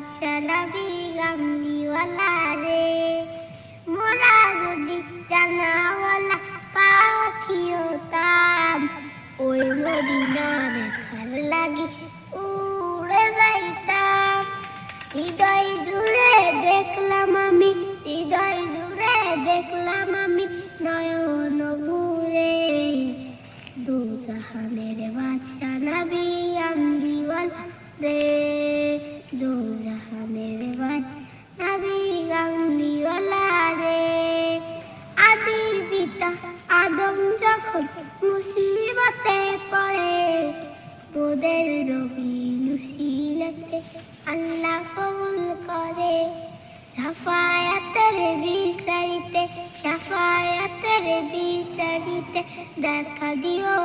বাদশা নবী গামলিওয়ালা রে, মোরা যদি জানাওয়ালা পাখি হতাম, ওই মদিনা দেখার লাগি উড়ে যাইতাম। হৃদয় জুড়ে দেখলাম আমি, হৃদয় জুড়ে দেখলাম আমি নয়ন ভরে, দু জাহানের বাদশা নবী গামলিওয়ালা রে, দু জাহানের বাদশা নবী গামলিওয়ালা রে। আদির পিতা আদম যখন মুসিবতে পড়ে, ওদের নবীর উসিলাতে আল্লাহ কবুল করে। শাফায়াতের বিচারিতে, শাফায়াতের বিচারিতে দেখা দিও